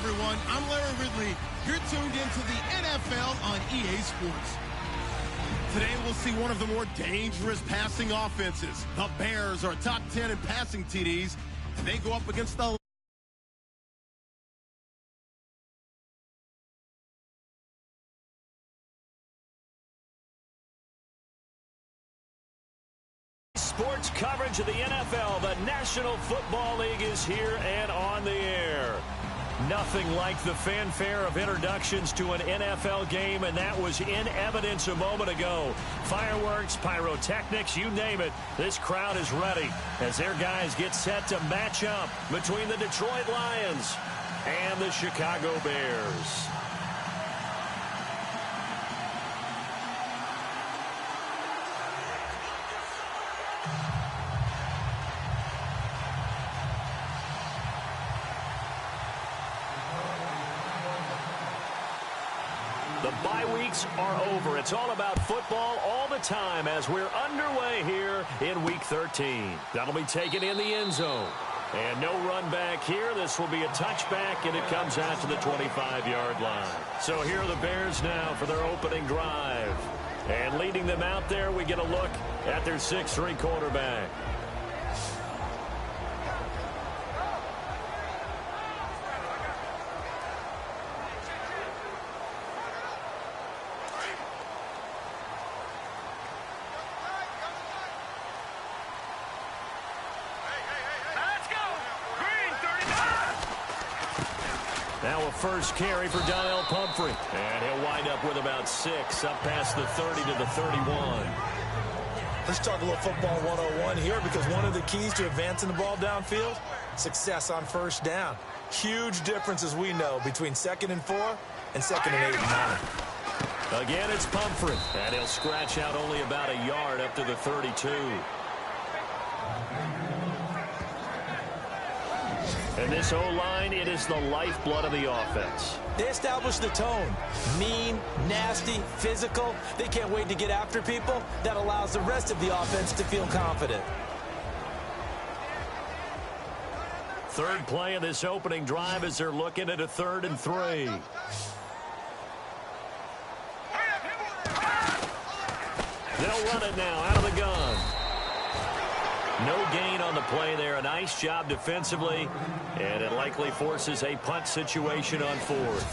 everyone. I'm Larry Ridley. You're tuned into the NFL on EA Sports. Today, we'll see one of the more dangerous passing offenses. The Bears are top 10 in passing TDs. They go up against the sports coverage of the NFL. The National Football League is here and on the air. Nothing like the fanfare of introductions to an NFL game, and that was in evidence a moment ago. Fireworks, pyrotechnics, you name it. This crowd is ready as their guys get set to match up between the Detroit Lions and the Chicago Bears. The bye weeks are over. It's all about football all the time as we're underway here in Week 13. That'll be taken in the end zone. And no run back here. This will be a touchback, and it comes out to the 25-yard line. So here are the Bears now for their opening drive. And leading them out there, we get a look at their 6'3" quarterback. Now a first carry for Donnell Pumphrey. And he'll wind up with about 6 up past the 30 to the 31. Let's talk a little football 101 here, because one of the keys to advancing the ball downfield, success on first down. Huge difference, as we know, between 2nd and 4 and 2nd and 8 and 9. Again, it's Pumphrey. And he'll scratch out only about a yard up to the 32. And this O-line, it is the lifeblood of the offense. They establish the tone. Mean, nasty, physical. They can't wait to get after people. That allows the rest of the offense to feel confident. Third play of this opening drive as they're looking at a 3rd and 3. They'll run it now out of the gun. No gain on the play there. A nice job defensively, and it likely forces a punt situation on 4th.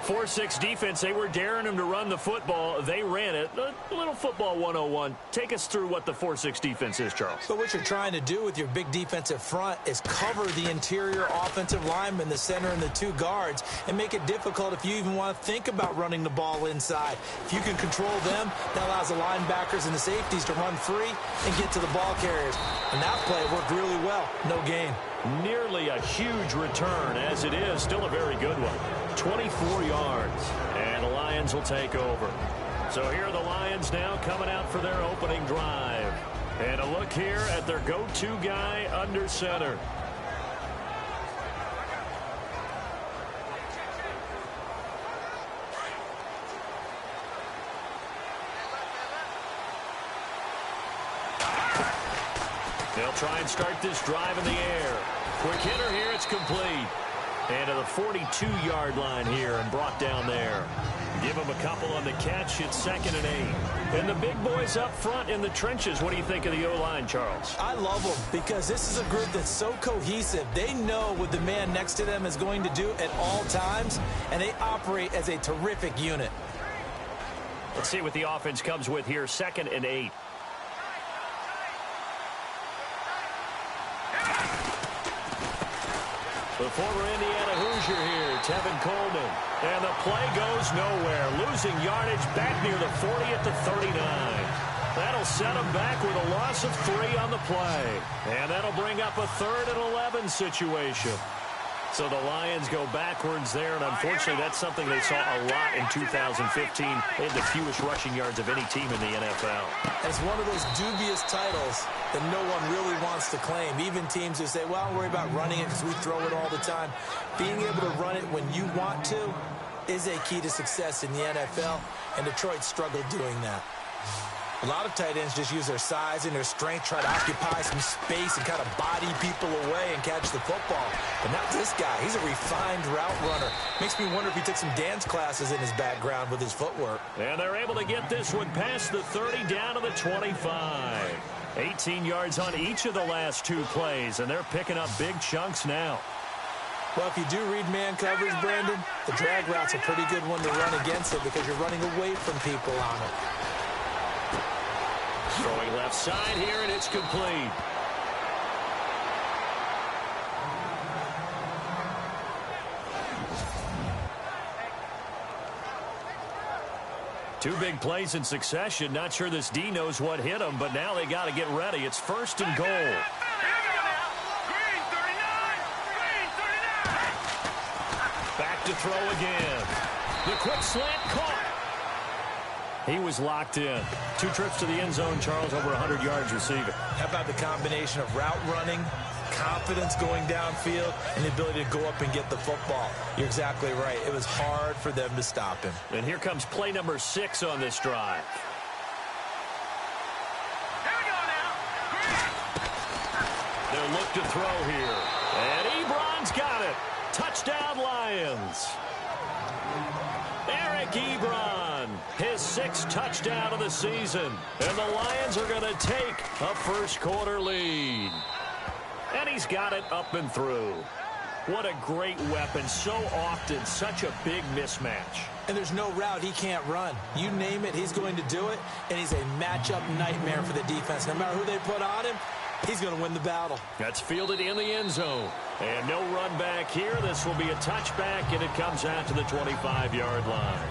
4-6 defense, they were daring them to run the football. They ran it. A little football 101. Take us through what the 4-6 defense is, Charles. So what you're trying to do with your big defensive front is cover the interior offensive lineman, the center, and the 2 guards, and make it difficult if you even want to think about running the ball inside. If you can control them, that allows the linebackers and the safeties to run free and get to the ball carriers. And that play worked really well. No gain. Nearly a huge return, as it is still a very good one. 24 yards, and the Lions will take over. So here are the Lions now coming out for their opening drive. And a look here at their go-to guy under center. They'll try and start this drive in the air. Quick hitter here, it's complete. And to the 42-yard line here and brought down there. Give them a couple on the catch. It's 2nd and 8. And the big boys up front in the trenches. What do you think of the O-line, Charles? I love them because this is a group that's so cohesive. They know what the man next to them is going to do at all times, and they operate as a terrific unit. Let's see what the offense comes with here. 2nd and 8. The former Indiana Hoosier here, Tevin Coleman. And the play goes nowhere. Losing yardage back near the 40 at the 39. That'll set him back with a loss of 3 on the play. And that'll bring up a 3rd and 11 situation. So the Lions go backwards there, and unfortunately that's something they saw a lot in 2015. They had the fewest rushing yards of any team in the NFL. It's one of those dubious titles that no one really wants to claim. Even teams who say, well, I'll worry about running it because we throw it all the time. Being able to run it when you want to is a key to success in the NFL, and Detroit struggled doing that. A lot of tight ends just use their size and their strength, try to occupy some space and kind of body people away and catch the football. But not this guy. He's a refined route runner. Makes me wonder if he took some dance classes in his background with his footwork. And they're able to get this one past the 30 down to the 25. 18 yards on each of the last two plays, and they're picking up big chunks now. Well, if you do read man coverage, Brandon, the drag route's a pretty good one to run against it because you're running away from people on it. Throwing left side here, and it's complete. Two big plays in succession. Not sure this D knows what hit him, but now they got to get ready. It's first and goal. Back to throw again. The quick slant caught. He was locked in. Two trips to the end zone, Charles, over 100 yards receiving. How about the combination of route running, confidence going downfield, and the ability to go up and get the football? You're exactly right. It was hard for them to stop him. And here comes play number 6 on this drive. Here we go now. They'll look to throw here. And Ebron's got it. Touchdown, Lions. Eric Ebron, his 6th touchdown of the season. And the Lions are going to take a first-quarter lead. And he's got it up and through. What a great weapon. So often, such a big mismatch. And there's no route he can't run. You name it, he's going to do it. And he's a matchup nightmare for the defense. No matter who they put on him, he's going to win the battle. That's fielded in the end zone. And no run back here. This will be a touchback, and it comes out to the 25-yard line.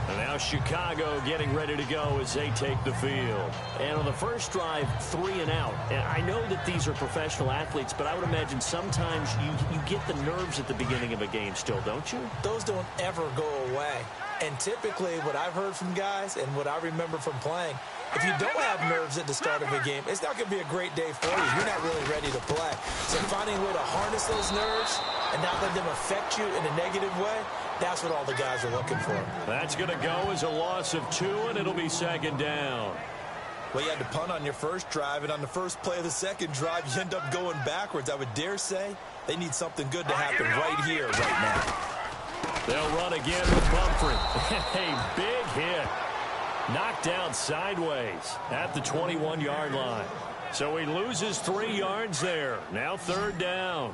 And now Chicago getting ready to go as they take the field. And on the first drive, 3 and out. And I know that these are professional athletes, but I would imagine sometimes you get the nerves at the beginning of a game still, don't you? Those don't ever go away. And typically what I've heard from guys and what I remember from playing, if you don't have nerves at the start of a game, it's not going to be a great day for you. You're not really ready to play. So finding a way to harness those nerves and not let them affect you in a negative way, that's what all the guys are looking for. That's going to go as a loss of 2, and it'll be second down. Well, you had to punt on your first drive, and on the first play of the second drive, you end up going backwards. I would dare say they need something good to happen right here, right now. They'll run again with Bumford. A big hit. Knocked down sideways at the 21-yard line. So he loses 3 yards there. Now third down.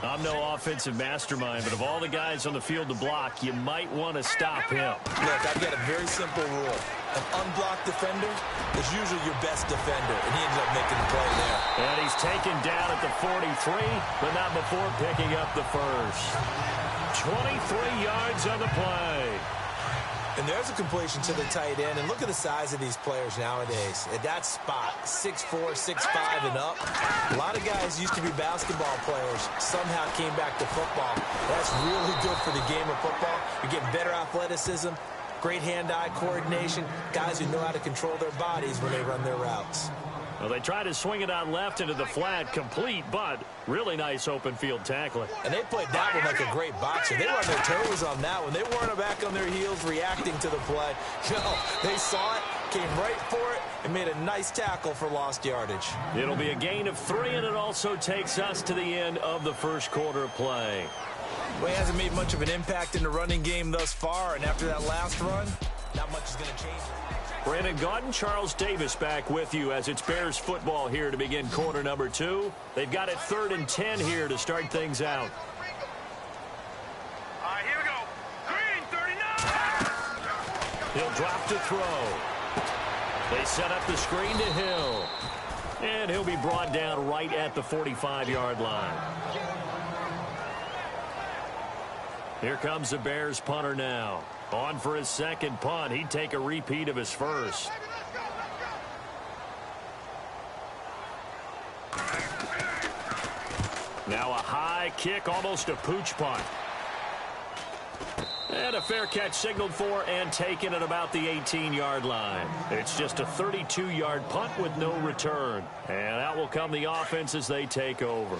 I'm no offensive mastermind, but of all the guys on the field to block, you might want to stop him. Look, I've got a very simple rule. An unblocked defender is usually your best defender, and he ended up making the play there. And he's taken down at the 43, but not before picking up the first. 23 yards on the play. And there's a completion to the tight end. And look at the size of these players nowadays. At that spot, 6'4", 6'5", and up. A lot of guys used to be basketball players. Somehow came back to football. That's really good for the game of football. You're getting better athleticism, great hand-eye coordination, guys who know how to control their bodies when they run their routes. Well, they try to swing it out left into the flat, complete, but really nice open field tackling. And they played that one like a great boxer. They were on their toes on that one. They weren't back on their heels reacting to the play. No, they saw it, came right for it, and made a nice tackle for lost yardage. It'll be a gain of 3, and it also takes us to the end of the first quarter play. Well, he hasn't made much of an impact in the running game thus far, and after that last run, not much is going to change. Brandon Gaudin, Charles Davis back with you as it's Bears football here to begin quarter number 2. They've got it 3rd and 10 here to start things out. All right, here we go. Green, 39. He'll drop to throw. They set up the screen to Hill. And he'll be brought down right at the 45-yard line. Here comes the Bears punter now. On for his second punt. He'd take a repeat of his first. Now a high kick, almost a pooch punt. And a fair catch signaled for and taken at about the 18-yard line. It's just a 32-yard punt with no return. And out will come the offense as they take over.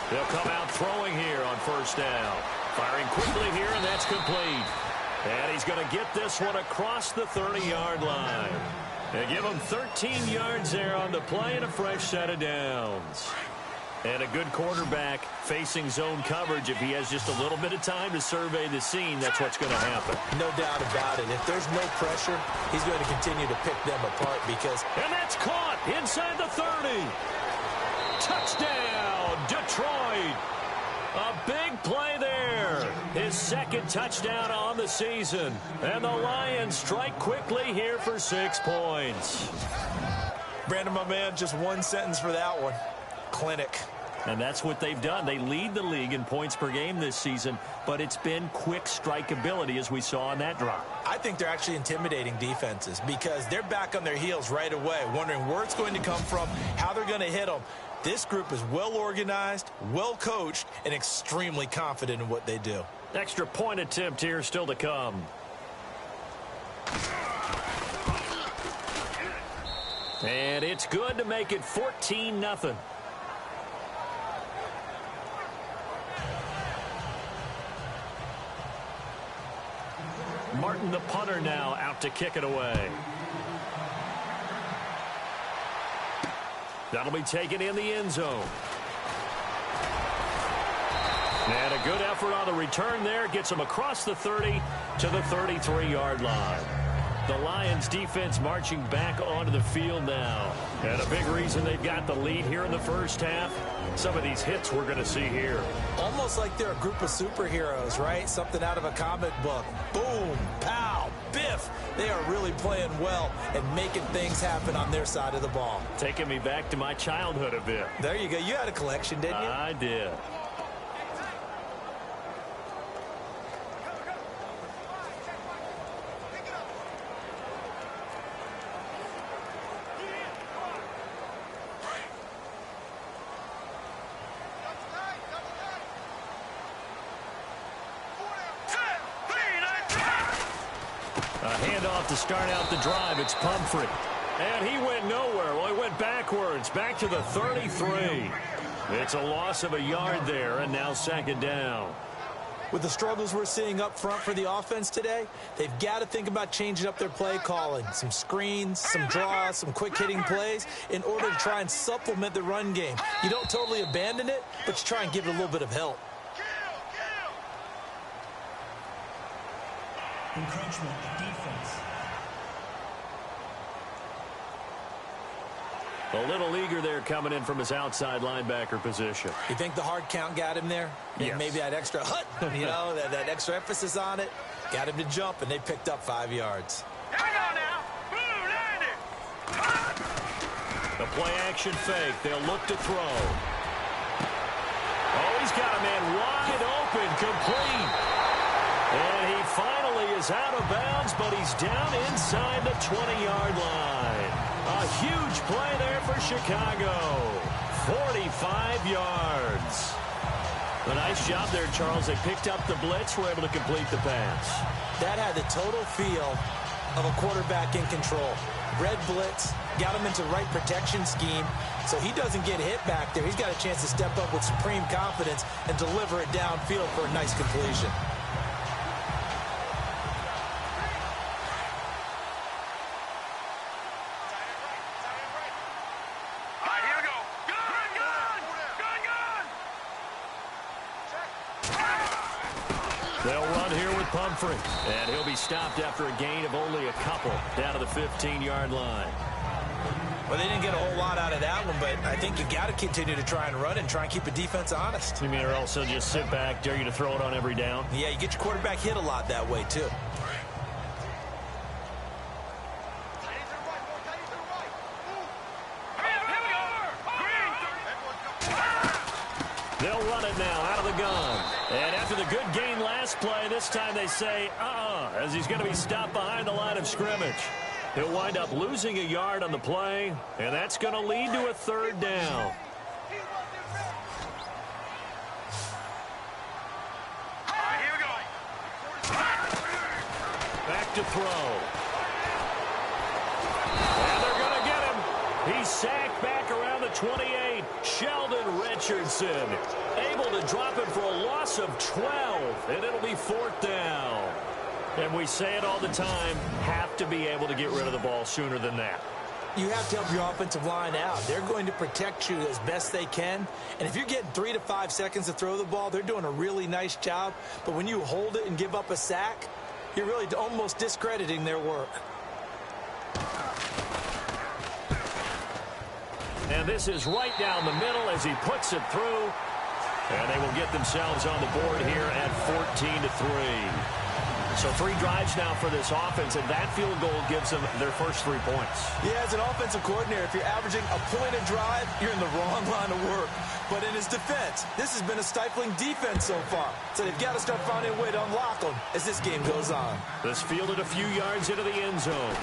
They'll come out throwing here on first down. Firing quickly here, and that's complete. And he's going to get this one across the 30-yard line. They give him 13 yards there on the play and a fresh set of downs. And a good quarterback facing zone coverage. If he has just a little bit of time to survey the scene, that's what's going to happen. No doubt about it. If there's no pressure, he's going to continue to pick them apart because... And that's caught inside the 30. Touchdown, Detroit. A big play there. His second touchdown on the season. And the Lions strike quickly here for 6 points. Brandon, my man, just one sentence for that one. Clinic. And that's what they've done. They lead the league in points per game this season, but it's been quick strikeability as we saw on that drive. I think they're actually intimidating defenses because they're back on their heels right away, wondering where it's going to come from, how they're going to hit them. This group is well organized, well coached, and extremely confident in what they do. Extra point attempt here still to come. And it's good to make it 14-0. Martin, the punter, now out to kick it away. That'll be taken in the end zone. And a good effort on the return there. Gets him across the 30 to the 33-yard line. The Lions defense marching back onto the field now. And a big reason they've got the lead here in the first half. Some of these hits we're going to see here. Almost like they're a group of superheroes, right? Something out of a comic book. Boom, pow, biff. They are really playing well and making things happen on their side of the ball. Taking me back to my childhood a bit. There you go. You had a collection, didn't you? I did. To start out the drive, it's Pumphrey. And he went nowhere. Well, he went backwards, back to the 33. It's a loss of a yard there, and now second down. With the struggles we're seeing up front for the offense today, they've got to think about changing up their play calling. Some screens, some draws, some quick-hitting plays in order to try and supplement the run game. You don't totally abandon it, but you try and give it a little bit of help. Encroachment defense. A little eager there coming in from his outside linebacker position. You think the hard count got him there? Yes. Maybe that extra that extra emphasis on it got him to jump, and they picked up 5 yards. Hang on now. Boom, land it. The play action fake. They'll look to throw. Oh, he's got a man wide open, complete. And he finally is out of bounds, but he's down inside the 20-yard line. A huge play there for Chicago. 45 yards. A nice job there, Charles. They picked up the blitz, were able to complete the pass. That had the total feel of a quarterback in control. Red blitz, got him into the right protection scheme, so he doesn't get hit back there. He's got a chance to step up with supreme confidence and deliver it downfield for a nice completion. They'll run here with Pumphrey. And he'll be stopped after a gain of only a couple down to the 15-yard line. Well, they didn't get a whole lot out of that one, but I think you got to continue to try and run and try and keep the defense honest. You mean, or else they'll just sit back, dare you to throw it on every down? Yeah, you get your quarterback hit a lot that way, too. They'll run it now out of the gun. And after the good gain last play, this time they say, as he's going to be stopped behind the line of scrimmage. He'll wind up losing a yard on the play, and that's going to lead to a third down. Here we go. Back to throw. And they're going to get him. He's sacked back around the 28, Sheldon Richardson. Able to drop it for a loss of 12, and it'll be 4th down. And we say it all the time, have to be able to get rid of the ball sooner than that. You have to help your offensive line out. They're going to protect you as best they can. And if you're getting 3 to 5 seconds to throw the ball, they're doing a really nice job. But when you hold it and give up a sack, you're really almost discrediting their work. And this is right down the middle as he puts it through. And they will get themselves on the board here at 14-3. So 3 drives now for this offense, and that field goal gives them their first 3 points. Yeah, as an offensive coordinator, if you're averaging a point a drive, you're in the wrong line of work. But in his defense, this has been a stifling defense so far. So they've got to start finding a way to unlock them as this game goes on. This fielded a few yards into the end zone.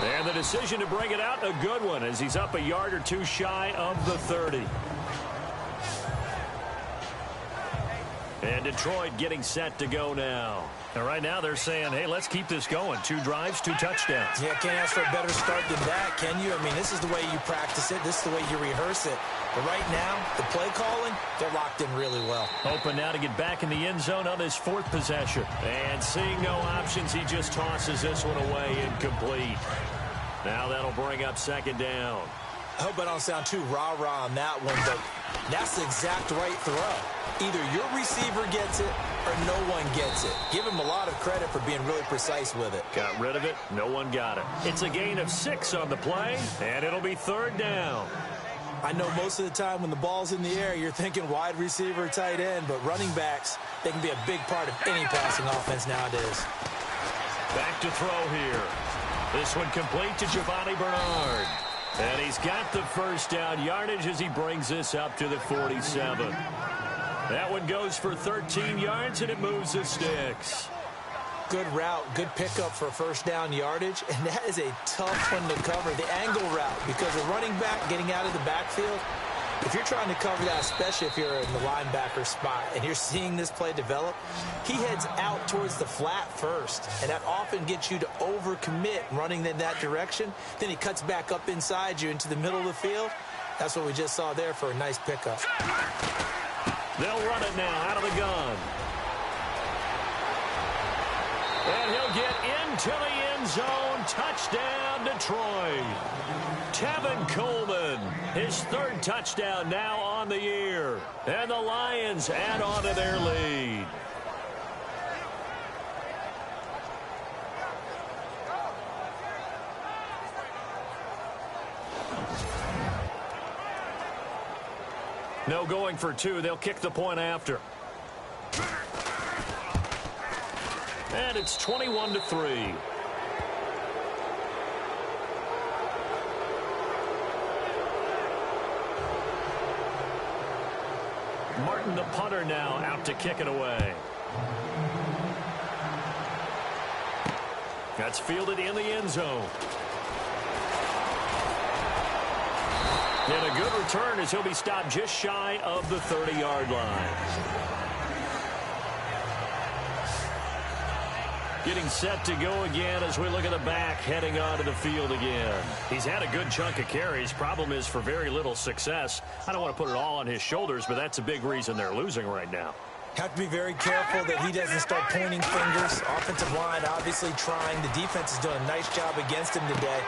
And the decision to bring it out, a good one, as he's up a yard or 2 shy of the 30. And Detroit getting set to go now. And right now they're saying, hey, let's keep this going. 2 drives, 2 touchdowns. Yeah, can't ask for a better start than that, can you? I mean, this is the way you practice it. This is the way you rehearse it. But right now, the play calling, they're locked in really well. Open now to get back in the end zone on his 4th possession. And seeing no options, he just tosses this one away incomplete. Now that'll bring up 2nd down. I hope I don't sound too rah-rah on that one, but that's the exact right throw. Either your receiver gets it or no one gets it. Give him a lot of credit for being really precise with it. Got rid of it. No one got it. It's a gain of 6 on the play, and it'll be 3rd down. I know most of the time when the ball's in the air, you're thinking wide receiver, tight end, but running backs, they can be a big part of any passing offense nowadays. Back to throw here. This one complete to Giovanni Bernard. And he's got the first down yardage as he brings this up to the 47. That one goes for 13 yards, and it moves the sticks. Good route, good pickup for first down yardage, and that is a tough one to cover, the angle route, because a running back getting out of the backfield, if you're trying to cover that, especially if you're in the linebacker spot and you're seeing this play develop, he heads out towards the flat first, and that often gets you to overcommit running in that direction. Then he cuts back up inside you into the middle of the field. That's what we just saw there for a nice pickup. They'll run it now out of the gun. And he'll get into the end zone. Touchdown, Detroit. Tevin Coleman, his 3rd touchdown now on the year. And the Lions add on to their lead. No going for 2. They'll kick the point after. And it's 21-3. Martin, the punter, now out to kick it away. That's fielded in the end zone. And a good return as he'll be stopped just shy of the 30-yard line. Getting set to go again as we look at the back heading onto the field again. He's had a good chunk of carries. Problem is for very little success. I don't want to put it all on his shoulders, but that's a big reason they're losing right now. Have to be very careful that he doesn't start pointing fingers. Offensive line obviously trying. The defense is doing a nice job against him today.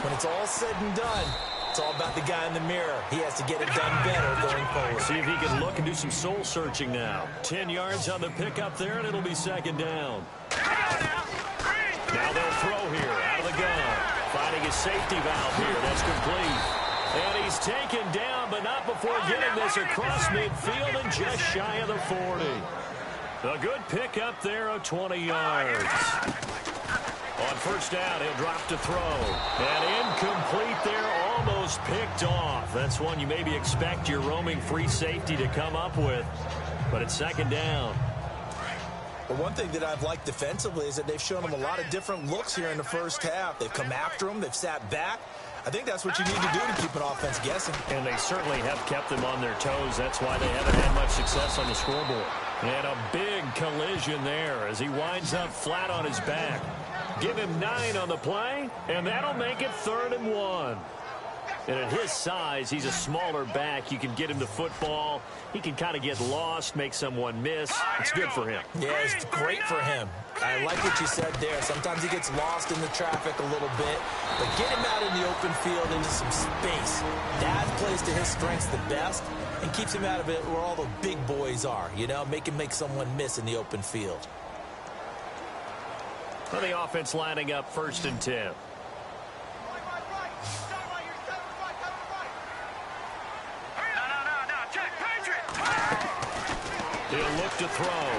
When it's all said and done, it's all about the guy in the mirror. He has to get it done better going forward. See if he can look and do some soul searching now. 10 yards on the pickup there, and it'll be 2nd down. Now they'll throw here out of the gun. Finding his safety valve here. That's complete. And he's taken down, but not before getting this across midfield and just shy of the 40. A good pickup there of 20 yards. On first down, he'll drop to throw. And incomplete there, almost picked off. That's one you maybe expect your roaming free safety to come up with. But it's 2nd down. Well, one thing that I've liked defensively is that they've shown him a lot of different looks here in the first half. They've come after him. They've sat back. I think that's what you need to do to keep an offense guessing. And they certainly have kept them on their toes. That's why they haven't had much success on the scoreboard. And a big collision there as he winds up flat on his back. Give him 9 on the play, and that'll make it 3rd and 1. And at his size, he's a smaller back. You can get him the football. He can kind of get lost, make someone miss. It's good for him. Yeah, it's great for him. I like what you said there. Sometimes he gets lost in the traffic a little bit, but get him out in the open field into some space. That plays to his strengths the best and keeps him out of it where all the big boys are, you know, make someone miss in the open field. Well, the offense lining up 1st and 10. He'll look to throw.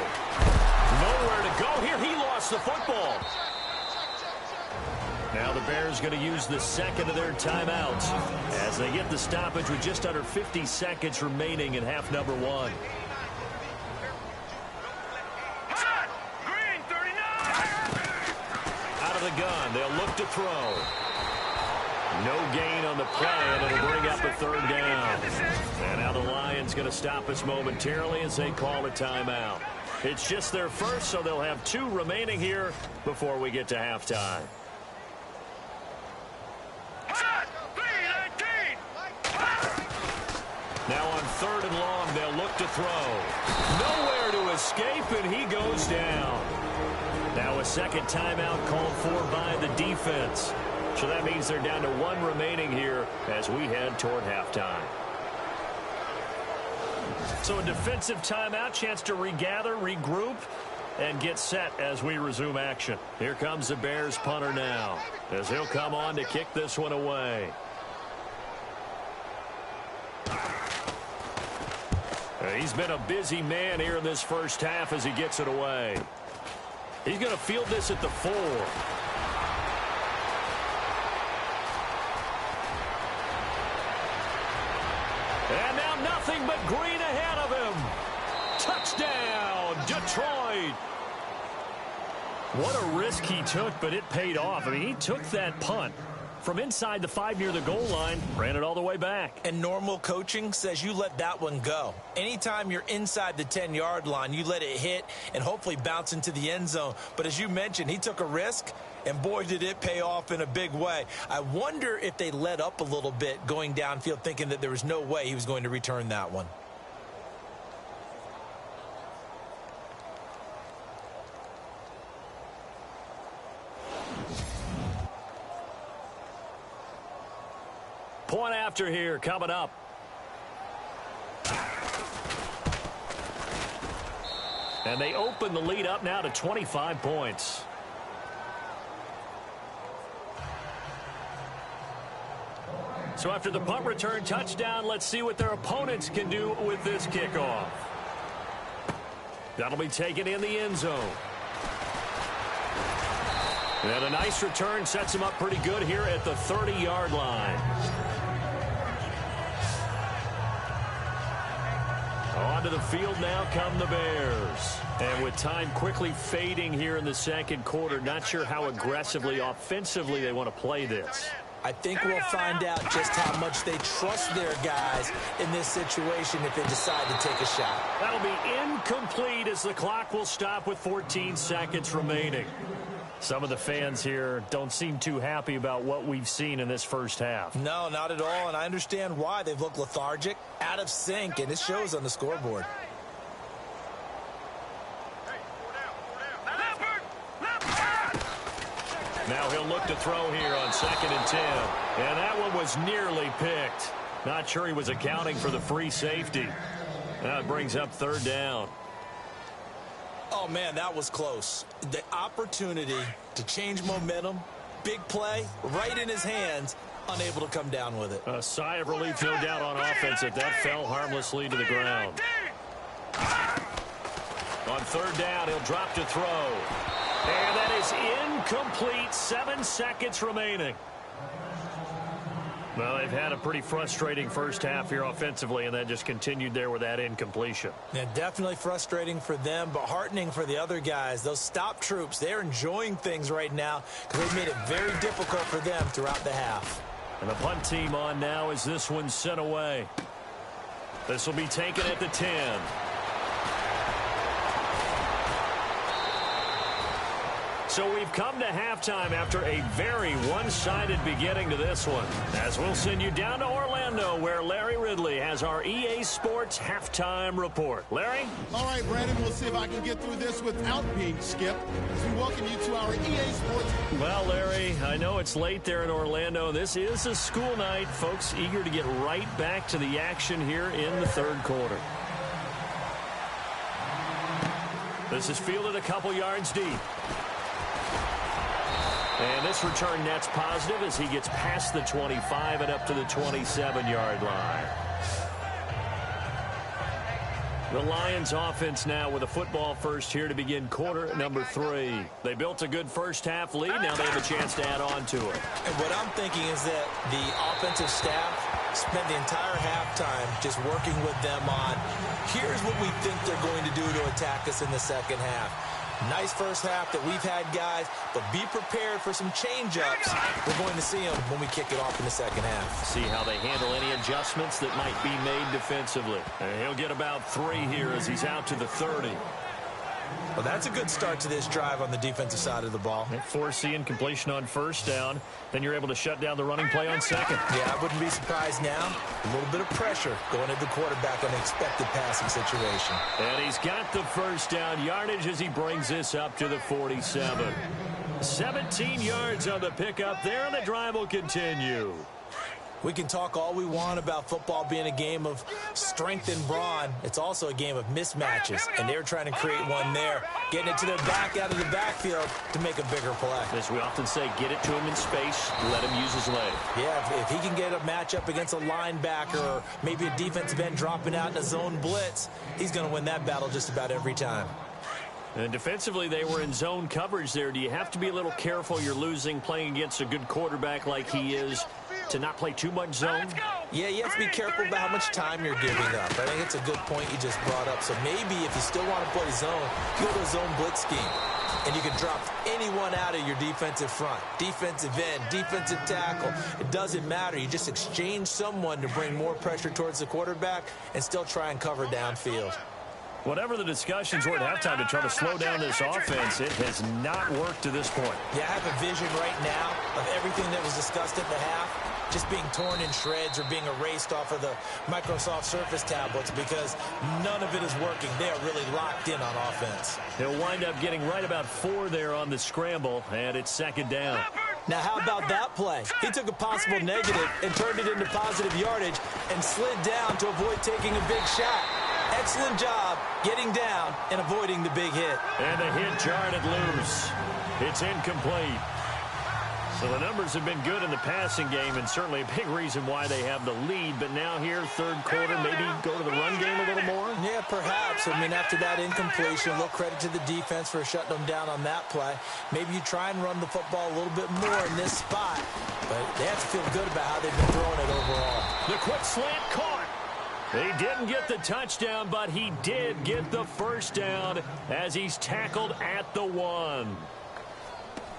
Nowhere to go here. He lost the football. Now the Bears going to use the second of their timeouts as they get the stoppage with just under 50 seconds remaining in half number 1. Out of the gun. They'll look to throw. No gain on the play, and it'll bring up a 3rd down. And now the Lions going to stop us momentarily as they call a timeout. It's just their first, so they'll have 2 remaining here before we get to halftime. Now on 3rd and long, they'll look to throw. Nowhere to escape, and he goes down. Now a second timeout called for by the defense. So that means they're down to 1 remaining here as we head toward halftime. So a defensive timeout, chance to regather, regroup, and get set as we resume action. Here comes the Bears punter now as he'll come on to kick this one away. He's been a busy man here in this first half as he gets it away. He's going to field this at the 4. And now nothing but green ahead of him. Touchdown, Detroit. What a risk he took, but it paid off. I mean, he took that punt from inside the 5 near the goal line, ran it all the way back. And normal coaching says you let that one go. Anytime you're inside the 10-yard line, you let it hit and hopefully bounce into the end zone. But as you mentioned, he took a risk, and boy, did it pay off in a big way. I wonder if they let up a little bit going downfield, thinking that there was no way he was going to return that one. Point after here coming up. And they open the lead up now to 25 points. So after the punt return touchdown, let's see what their opponents can do with this kickoff. That'll be taken in the end zone. And a nice return sets him up pretty good here at the 30-yard line. Onto the field now come the Bears. And with time quickly fading here in the second quarter, not sure how aggressively, offensively they want to play this. I think we'll find out just how much they trust their guys in this situation if they decide to take a shot. That'll be incomplete as the clock will stop with 14 seconds remaining. Some of the fans here don't seem too happy about what we've seen in this first half. No, not at all, and I understand why. They've looked lethargic, out of sync, and it shows on the scoreboard. Now he'll look to throw here on 2nd and 10. And that one was nearly picked. Not sure he was accounting for the free safety. That brings up 3rd down. Oh, man, that was close. The opportunity to change momentum, big play, right in his hands, unable to come down with it. A sigh of relief, no doubt, on offense that fell harmlessly to the ground. On 3rd down, he'll drop to throw. And that is incomplete. 7 seconds remaining. Well, they've had a pretty frustrating first half here offensively, and that just continued there with that incompletion. Yeah, definitely frustrating for them, but heartening for the other guys. Those stop troops, they're enjoying things right now because they've made it very difficult for them throughout the half. And the punt team on now as this one's sent away. This will be taken at the 10. So we've come to halftime after a very one-sided beginning to this one. As we'll send you down to Orlando, where Larry Ridley has our EA Sports halftime report. Larry? All right, Brandon, we'll see if I can get through this without being skipped as we welcome you to our EA Sports. Well, Larry, I know it's late there in Orlando. This is a school night. Folks eager to get right back to the action here in the third quarter. This is fielded a couple yards deep. And this return net's positive as he gets past the 25 and up to the 27-yard line. The Lions offense now with a football first here to begin quarter number 3. They built a good first half lead. Now they have a chance to add on to it. And what I'm thinking is that the offensive staff spent the entire halftime just working with them on, here's what we think they're going to do to attack us in the second half. Nice first half that we've had, guys, but be prepared for some change-ups. We're going to see them when we kick it off in the second half. See how they handle any adjustments that might be made defensively. And he'll get about 3 here as he's out to the 30. Well, that's a good start to this drive on the defensive side of the ball. Forcing completion on first down. Then you're able to shut down the running play on second. Yeah, I wouldn't be surprised now. A little bit of pressure going at the quarterback on an expected passing situation. And he's got the first down yardage as he brings this up to the 47. 17 yards on the pickup there, and the drive will continue. We can talk all we want about football being a game of strength and brawn. It's also a game of mismatches, and they're trying to create one there, getting it to their back out of the backfield to make a bigger play. As we often say, get it to him in space, let him use his leg. Yeah, if he can get a matchup against a linebacker or maybe a defensive end dropping out in a zone blitz, he's going to win that battle just about every time. And defensively, they were in zone coverage there. Do you have to be a little careful you're losing playing against a good quarterback like he is to not play too much zone? Yeah, you have to be careful about how much time you're giving up. I think it's a good point you just brought up. So maybe if you still want to play zone, go to a zone blitz scheme. And you can drop anyone out of your defensive front, defensive end, defensive tackle. It doesn't matter. You just exchange someone to bring more pressure towards the quarterback and still try and cover downfield. Whatever the discussions were at halftime to try to slow down this offense, it has not worked to this point. Yeah, I have a vision right now of everything that was discussed at the half just being torn in shreds or being erased off of the Microsoft Surface tablets because none of it is working. They are really locked in on offense. He'll wind up getting right about 4 there on the scramble, and it's second down. Now, how about that play? He took a possible negative and turned it into positive yardage and slid down to avoid taking a big shot. Excellent job getting down and avoiding the big hit. And the hit jarred it loose. It's incomplete. So the numbers have been good in the passing game and certainly a big reason why they have the lead. But now here, third quarter, maybe go to the run game a little more? Yeah, perhaps. I mean, after that incompletion, a little credit to the defense for shutting them down on that play. Maybe you try and run the football a little bit more in this spot. But they have to feel good about how they've been throwing it overall. The quick slant caught. He didn't get the touchdown, but he did get the first down as he's tackled at the 1.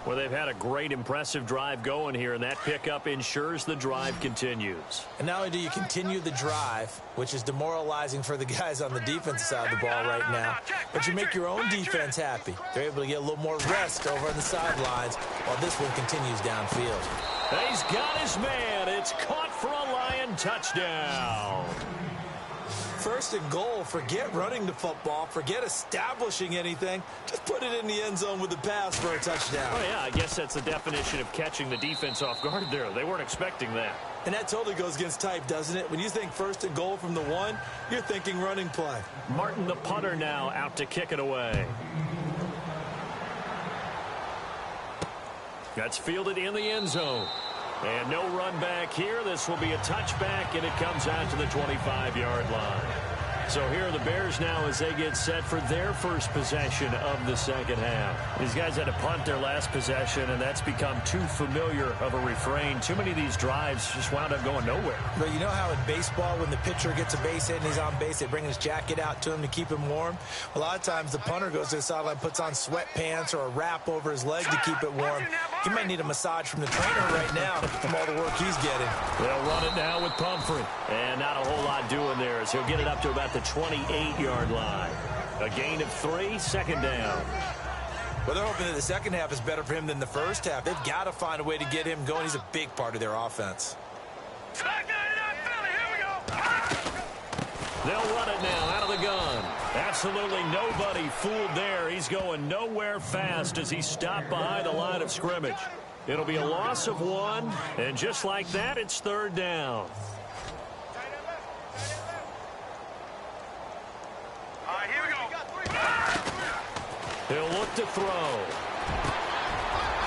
Well, they've had a great, impressive drive going here, and that pickup ensures the drive continues. And not only do you continue the drive, which is demoralizing for the guys on the defensive side of the ball right now, but you make your own defense happy. They're able to get a little more rest over on the sidelines while this one continues downfield. He's got his man. It's caught for a Lion touchdown. First and goal, forget running the football, forget establishing anything. Just put it in the end zone with the pass for a touchdown. Oh, yeah, I guess that's the definition of catching the defense off guard there. They weren't expecting that. And that totally goes against type, doesn't it? When you think first and goal from the 1, you're thinking running play. Martin, the punter, now out to kick it away. That's fielded in the end zone. And no run back here. This will be a touchback, and it comes out to the 25-yard line. So here are the Bears now as they get set for their first possession of the second half. These guys had to punt their last possession, and that's become too familiar of a refrain. Too many of these drives just wound up going nowhere. But you know how in baseball, when the pitcher gets a base hit and he's on base, they bring his jacket out to him to keep him warm? A lot of times the punter goes to the sideline, puts on sweatpants or a wrap over his leg to keep it warm. He might need a massage from the trainer right now from all the work he's getting. They'll run it now with Pumphrey. And not a whole lot doing there as he'll get it up to about the 28-yard line. A gain of 3, second down. Well, they're hoping that the second half is better for him than the first half. They've got to find a way to get him going. He's a big part of their offense. They'll run it now out of the gun. Absolutely nobody fooled there. He's going nowhere fast as he stopped behind the line of scrimmage. It'll be a loss of 1, and just like that, it's third down. Here we go. He'll look to throw.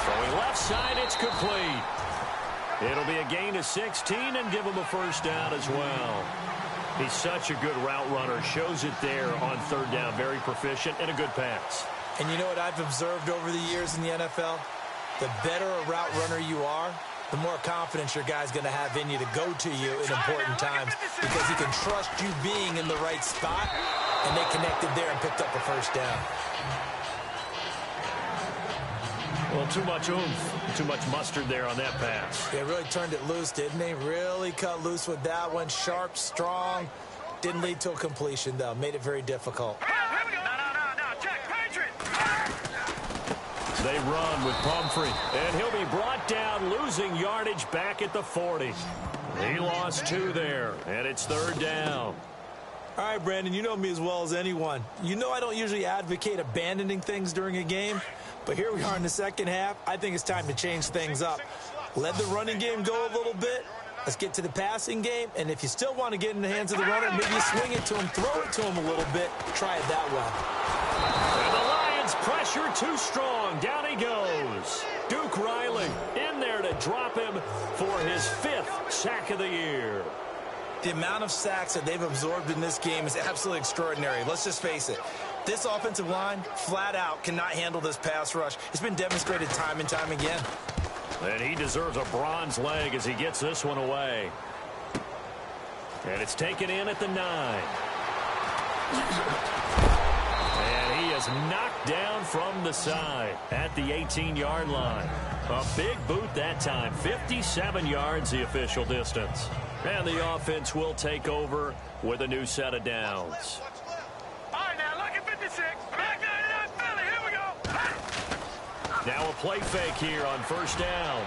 Throwing left side, it's complete. It'll be a gain of 16 and give him a first down as well. He's such a good route runner. Shows it there on third down. Very proficient and a good pass. And you know what I've observed over the years in the NFL? The better a route runner you are, the more confidence your guy's going to have in you to go to you in important times because he can trust you being in the right spot, and they connected there and picked up a first down. Well, too much oomph, too much mustard there on that pass. They really turned it loose, didn't they? Really cut loose with that one. Sharp, strong. Didn't lead to a completion, though. Made it very difficult. No, check, Patriot. They run with Pumphrey, and he'll be brought down, losing yardage back at the 40. He lost 2 there, and it's third down. All right, Brandon, you know me as well as anyone. You know I don't usually advocate abandoning things during a game, but here we are in the second half. I think it's time to change things up. Let the running game go a little bit. Let's get to the passing game, and if you still want to get in the hands of the runner, maybe you swing it to him, throw it to him a little bit, try it that way. And the Lions pressure too strong. Down he goes. Duke Riley in there to drop him for his 5th sack of the year. The amount of sacks that they've absorbed in this game is absolutely extraordinary. Let's just face it. This offensive line, flat out, cannot handle this pass rush. It's been demonstrated time and time again. And he deserves a bronze leg as he gets this one away. And it's taken in at the 9. And he is knocked down from the side at the 18-yard line. A big boot that time. 57 yards the official distance. And the offense will take over with a new set of downs. All right, now look at 56. Back 99 Philly. Here we go. Now a play fake here on first down.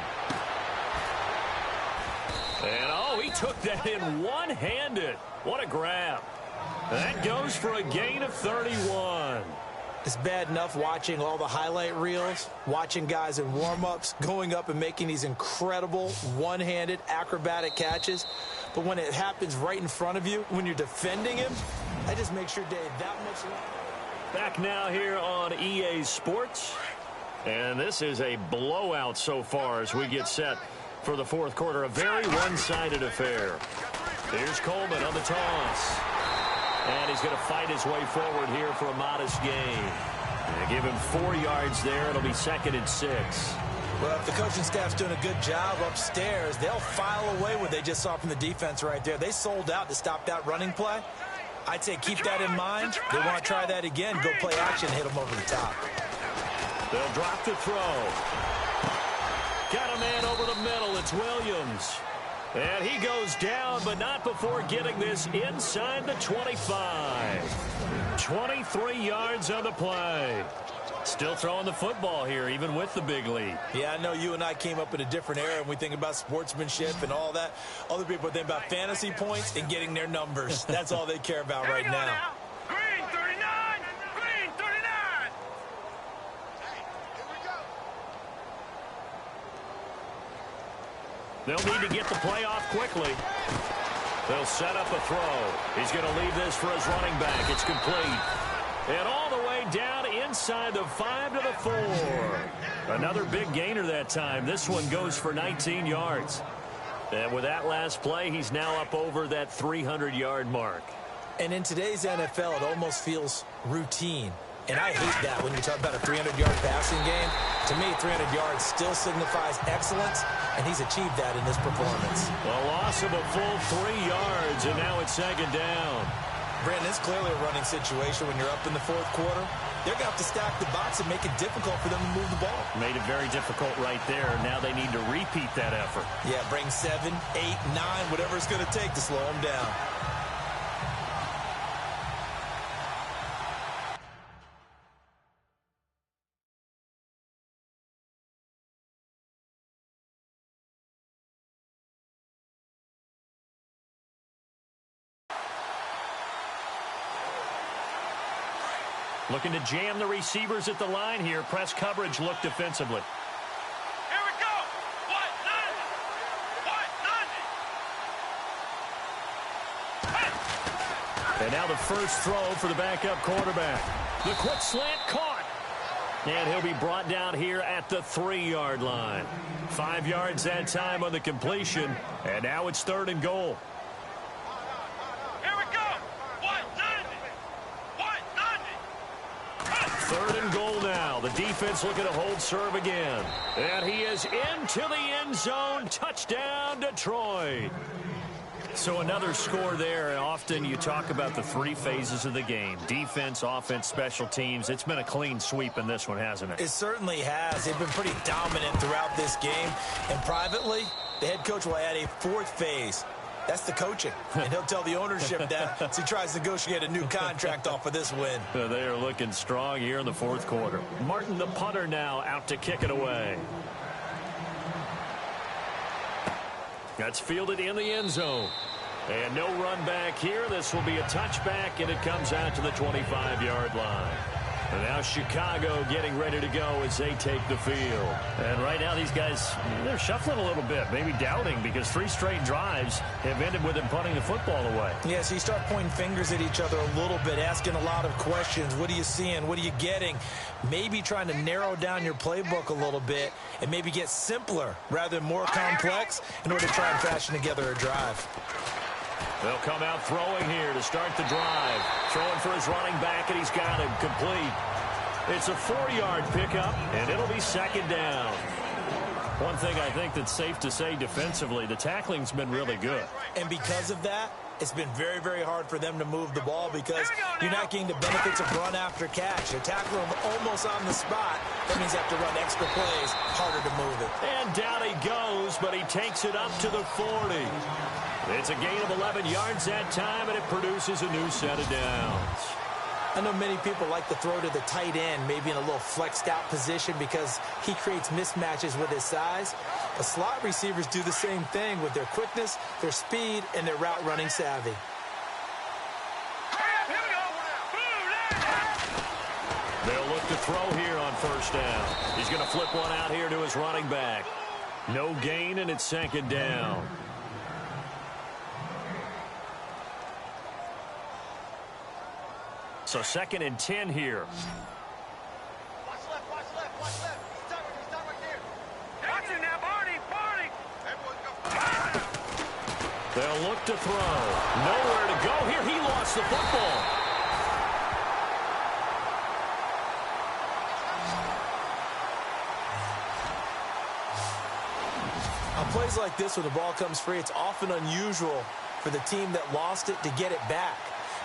And, oh, he took that in one-handed. What a grab. That goes for a gain of 31. It's bad enough watching all the highlight reels, watching guys in warm-ups, going up and making these incredible one-handed acrobatic catches. But when it happens right in front of you, when you're defending him, that just makes your day that much longer. Back now here on EA Sports. And this is a blowout so far as we get set for the fourth quarter. A very one-sided affair. Here's Coleman on the toss. And he's going to fight his way forward here for a modest gain. And give him 4 yards there. It'll be 2nd and 6. Well, if the coaching staff's doing a good job upstairs, they'll file away what they just saw from the defense right there. They sold out to stop that running play. I'd say keep that in mind. They want to try that again. Go play action, hit them over the top. They'll drop the throw. Got a man over the middle. It's Williams. And he goes down, but not before getting this inside the 25. 23 yards on the play. Still throwing the football here, even with the big lead. Yeah, I know you and I came up in a different era, and we think about sportsmanship and all that. Other people think about fantasy points and getting their numbers. That's all they care about right now. Green 39. Green 39. They'll need to get the play off quickly. They'll set up a throw. He's going to leave this for his running back. It's complete. And all the way down inside the 5 to the 4. Another big gainer that time. This one goes for 19 yards. And with that last play, he's now up over that 300-yard mark. And in today's NFL, it almost feels routine. And I hate that when you talk about a 300-yard passing game. To me, 300 yards still signifies excellence, and he's achieved that in this performance. A loss of a full 3 yards, and now it's 2nd down. Brandon, it's clearly a running situation when you're up in the fourth quarter. They're going to have to stack the box and make it difficult for them to move the ball. Made it very difficult right there. Now they need to repeat that effort. Yeah, bring 7, 8, 9, whatever it's going to take to slow them down. Looking to jam the receivers at the line here. Press coverage look defensively. Here we go. What? And now the first throw for the backup quarterback. The quick slant caught. And he'll be brought down here at the 3-yard line. 5 yards that time on the completion. And now it's 3rd and goal. Here we go. What? 3rd and goal now. The defense looking to hold serve again. And he is into the end zone. Touchdown, Detroit. So another score there, and often you talk about the 3 phases of the game. Defense, offense, special teams. It's been a clean sweep in this one, hasn't it? It certainly has. They've been pretty dominant throughout this game. And privately, the head coach will add a 4th phase. That's the coaching. And he'll tell the ownership that as he tries to negotiate a new contract off of this win. They are looking strong here in the 4th quarter. Martin, the punter, now out to kick it away. That's fielded in the end zone. And no run back here. This will be a touchback, and it comes out to the 25-yard line. And now Chicago getting ready to go as they take the field. And right now these guys, they're shuffling a little bit, maybe doubting, because 3 straight drives have ended with them punting the football away. Yeah, so you start pointing fingers at each other a little bit, asking a lot of questions. What are you seeing? What are you getting? Maybe trying to narrow down your playbook a little bit and maybe get simpler rather than more complex in order to try and fashion together a drive. They'll come out throwing here to start the drive. Throwing for his running back, and he's got him complete. It's a 4-yard pickup, and it'll be 2nd down. One thing I think that's safe to say defensively, the tackling's been really good. And because of that, it's been very, very hard for them to move the ball because you're not getting the benefits of run after catch. You tackle them almost on the spot. That means you have to run extra plays, harder to move it. And down he goes, but he takes it up to the 40. It's a gain of 11 yards that time, and it produces a new set of downs. I know many people like to throw to the tight end, maybe in a little flexed out position because he creates mismatches with his size. But slot receivers do the same thing with their quickness, their speed, and their route running savvy. They'll look to throw here on 1st down. He's going to flip one out here to his running back. No gain, and it's 2nd down. So 2nd and 10 here. Watch left. Stop right there. Watch it now, Barney. Everyone go. They'll look to throw. Nowhere to go here. He lost the football. On plays like this, when the ball comes free, it's often unusual for the team that lost it to get it back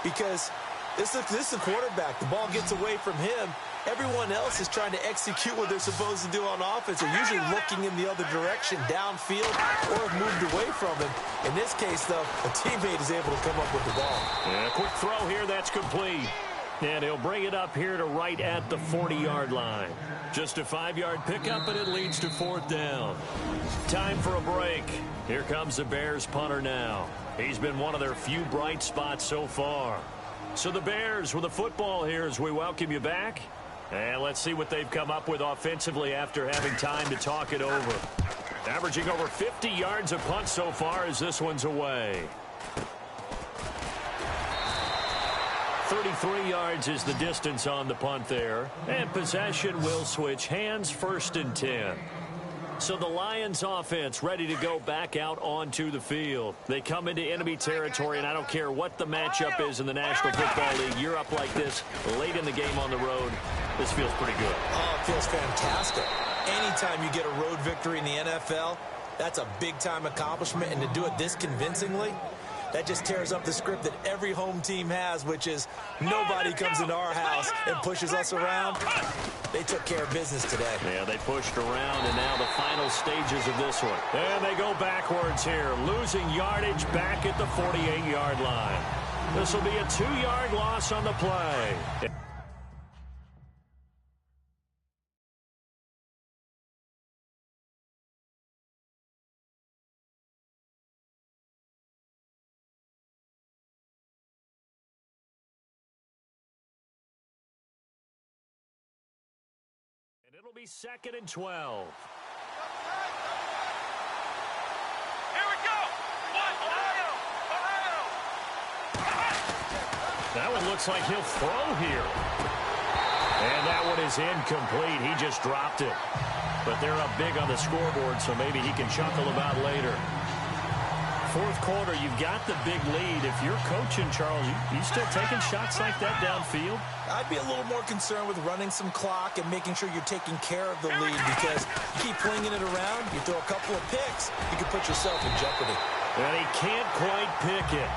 because this is the quarterback. The ball gets away from him. Everyone else is trying to execute what they're supposed to do on offense. They're usually looking in the other direction, downfield, or have moved away from him. In this case, though, a teammate is able to come up with the ball. And a quick throw here, that's complete. And he'll bring it up here to right at the 40-yard line. Just a 5-yard pickup, and it leads to 4th down. Time for a break. Here comes the Bears punter now. He's been one of their few bright spots so far. So the Bears with the football here as we welcome you back. And let's see what they've come up with offensively after having time to talk it over. Averaging over 50 yards a punt so far as this one's away. 33 yards is the distance on the punt there. And possession will switch hands, 1st and 10. So the Lions offense ready to go back out onto the field. They come into enemy territory, and I don't care what the matchup is in the National Football League. You're up like this late in the game on the road. This feels pretty good. Oh, it feels fantastic. Anytime you get a road victory in the NFL, that's a big-time accomplishment. And to do it this convincingly, that just tears up the script that every home team has, which is nobody comes into our house and pushes us around. They took care of business today. Yeah, they pushed around, and now the final stages of this one. And they go backwards here, losing yardage back at the 48-yard line. This will be a 2-yard loss on the play. It'll be 2nd and 12. Here we go. Ohio. That one looks like he'll throw here. And that one is incomplete. He just dropped it. But they're up big on the scoreboard, so maybe he can chuckle about later. Fourth quarter, you've got the big lead. If you're coaching, Charles, you still taking shots like that downfield? I'd be a little more concerned with running some clock and making sure you're taking care of the lead, because you keep flinging it around, you throw a couple of picks, you can put yourself in jeopardy. And he can't quite pick it.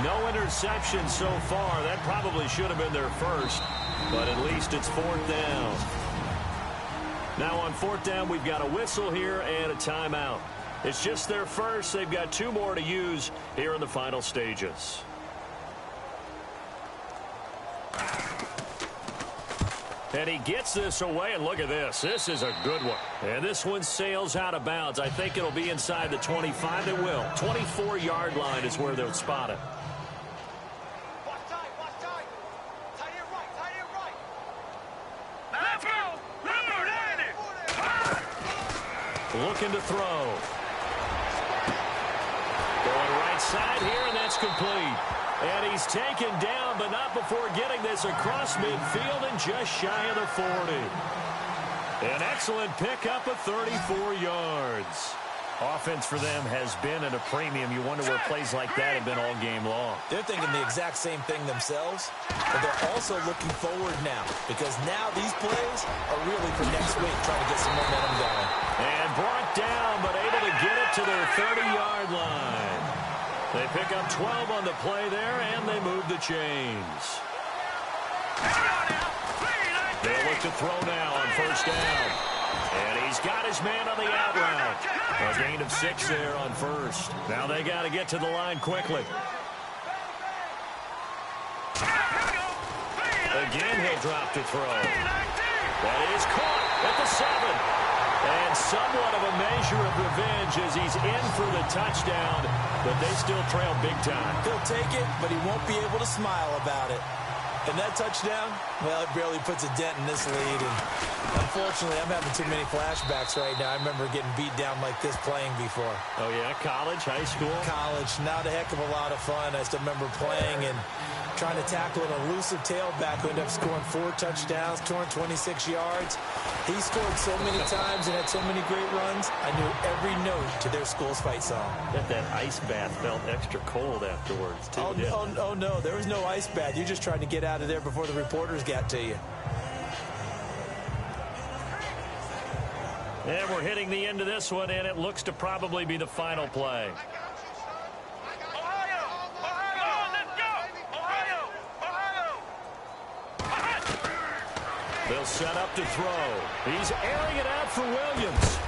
No interception so far. That probably should have been their first, but at least it's 4th down. Now on 4th down, we've got a whistle here and a timeout. It's just their first. They've got 2 more to use here in the final stages. And he gets this away, and look at this. This is a good one. And this one sails out of bounds. I think it'll be inside the 25. It will. 24-yard line is where they'll spot it. Watch tight. Tie it right. Let's go. Looking to throw. Going right side here, and that's complete. And he's taken down, but not before getting this across midfield and just shy of the 40. An excellent pickup of 34 yards. Offense for them has been at a premium. You wonder where plays like that have been all game long. They're thinking the exact same thing themselves, but they're also looking forward now, because now these plays are really for next week, trying to get some momentum going. And brought down, but able to get it to their 30-yard line. They pick up 12 on the play there, and they move the chains. They'll look to throw now on 1st down. And he's got his man on the out route. A gain of 6 there on 1st. Now they got to get to the line quickly. Again, he'll drop to throw. That is caught at the 7. And somewhat of a measure of revenge as he's in for the touchdown, but they still trail big time. He'll take it, but he won't be able to smile about it. And that touchdown, well, it barely puts a dent in this lead. And unfortunately, I'm having too many flashbacks right now. I remember getting beat down like this playing before. Oh, yeah? College, high school? College. Not a heck of a lot of fun. I still remember playing and trying to tackle an elusive tailback who ended up scoring 4 touchdowns, 226 yards. He scored so many times and had so many great runs, I knew every note to their school's fight song. Bet that ice bath felt extra cold afterwards, too. Oh, no, there was no ice bath. You're just trying to get out of there before the reporters got to you. And we're hitting the end of this one, and it looks to probably be the final play. They'll set up to throw. He's airing it out for Williams.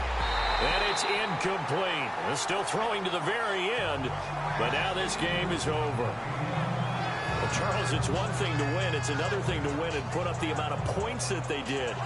And it's incomplete. They're still throwing to the very end, but now this game is over. Well, Charles, it's one thing to win. It's another thing to win and put up the amount of points that they did.